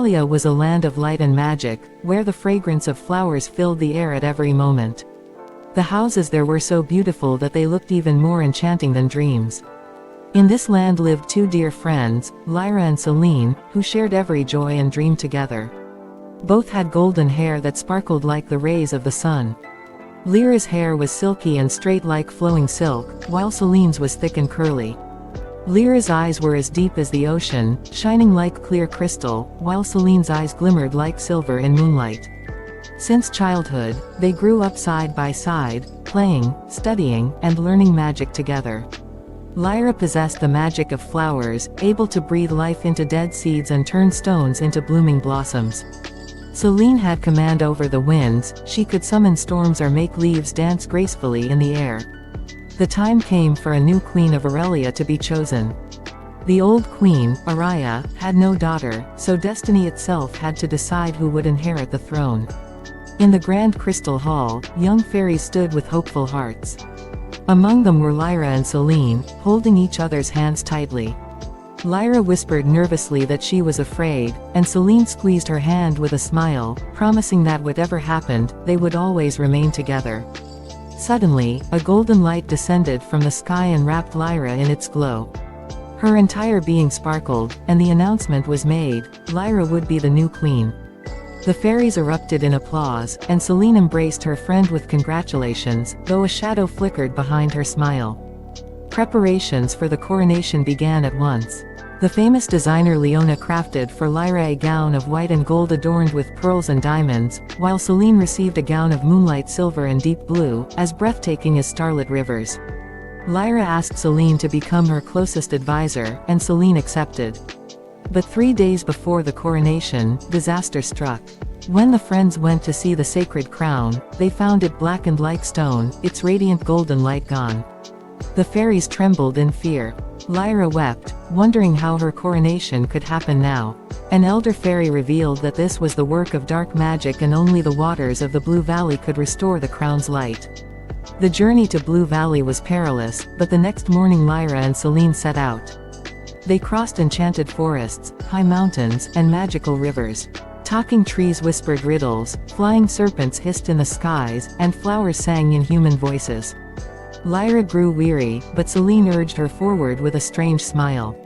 Aurelia was a land of light and magic, where the fragrance of flowers filled the air at every moment. The houses there were so beautiful that they looked even more enchanting than dreams. In this land lived two dear friends, Lyra and Celine, who shared every joy and dream together. Both had golden hair that sparkled like the rays of the sun. Lyra's hair was silky and straight like flowing silk, while Celine's was thick and curly. Lyra's eyes were as deep as the ocean, shining like clear crystal, while Celine's eyes glimmered like silver in moonlight. Since childhood, they grew up side by side, playing, studying, and learning magic together. Lyra possessed the magic of flowers, able to breathe life into dead seeds and turn stones into blooming blossoms. Celine had command over the winds, she could summon storms or make leaves dance gracefully in the air. The time came for a new queen of Aurelia to be chosen. The old queen, Aurelia, had no daughter, so destiny itself had to decide who would inherit the throne. In the grand crystal hall, young fairies stood with hopeful hearts. Among them were Lyra and Celine, holding each other's hands tightly. Lyra whispered nervously that she was afraid, and Celine squeezed her hand with a smile, promising that whatever happened, they would always remain together. Suddenly, a golden light descended from the sky and wrapped Lyra in its glow. Her entire being sparkled, and the announcement was made: Lyra would be the new queen. The fairies erupted in applause, and Celine embraced her friend with congratulations, though a shadow flickered behind her smile. Preparations for the coronation began at once. The famous designer Leona crafted for Lyra a gown of white and gold adorned with pearls and diamonds, while Celine received a gown of moonlight silver and deep blue, as breathtaking as starlit rivers. Lyra asked Celine to become her closest advisor, and Celine accepted. But 3 days before the coronation, disaster struck. When the friends went to see the sacred crown, they found it blackened like stone, its radiant golden light gone. The fairies trembled in fear. Lyra wept, wondering how her coronation could happen now. An elder fairy revealed that this was the work of dark magic and only the waters of the Blue Valley could restore the crown's light. The journey to Blue Valley was perilous, but the next morning Lyra and Celine set out. They crossed enchanted forests, high mountains, and magical rivers. Talking trees whispered riddles, flying serpents hissed in the skies, and flowers sang in human voices. Lyra grew weary, but Celine urged her forward with a strange smile.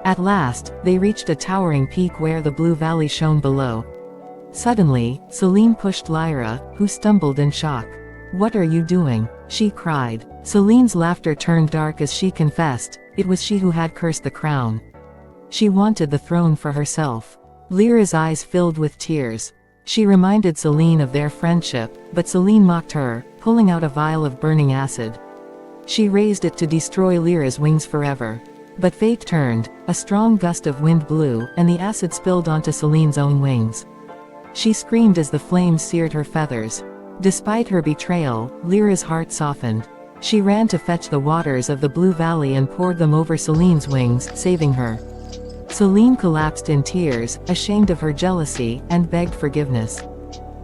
At last, they reached a towering peak where the Blue Valley shone below. Suddenly, Celine pushed Lyra, who stumbled in shock. "What are you doing?" she cried. Celine's laughter turned dark as she confessed, it was she who had cursed the crown. She wanted the throne for herself. Lyra's eyes filled with tears. She reminded Celine of their friendship, but Celine mocked her, pulling out a vial of burning acid. She raised it to destroy Lyra's wings forever. But fate turned, a strong gust of wind blew, and the acid spilled onto Celine's own wings. She screamed as the flames seared her feathers. Despite her betrayal, Lyra's heart softened. She ran to fetch the waters of the Blue Valley and poured them over Celine's wings, saving her. Celine collapsed in tears, ashamed of her jealousy, and begged forgiveness.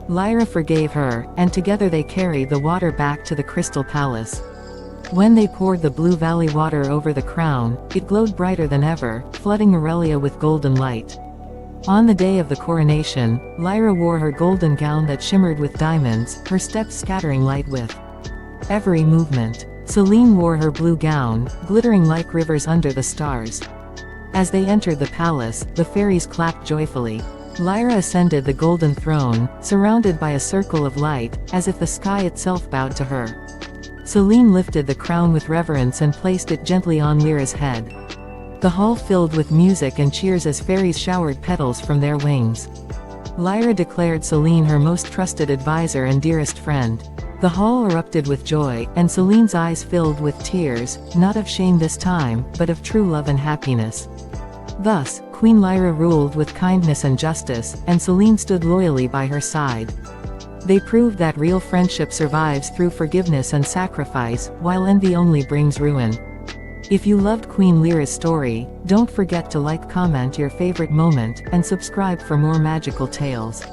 Lyra forgave her, and together they carried the water back to the Crystal Palace. When they poured the Blue Valley water over the crown, it glowed brighter than ever, flooding Aurelia with golden light. On the day of the coronation, Lyra wore her golden gown that shimmered with diamonds, her steps scattering light with every movement. Celine wore her blue gown, glittering like rivers under the stars. As they entered the palace, the fairies clapped joyfully. Lyra ascended the golden throne, surrounded by a circle of light, as if the sky itself bowed to her. Celine lifted the crown with reverence and placed it gently on Lyra's head. The hall filled with music and cheers as fairies showered petals from their wings. Lyra declared Celine her most trusted advisor and dearest friend. The hall erupted with joy, and Celine's eyes filled with tears, not of shame this time, but of true love and happiness. Thus, Queen Lyra ruled with kindness and justice, and Celine stood loyally by her side. They proved that real friendship survives through forgiveness and sacrifice, while envy only brings ruin. If you loved Queen Lyra's story, don't forget to like, comment your favorite moment, and subscribe for more magical tales.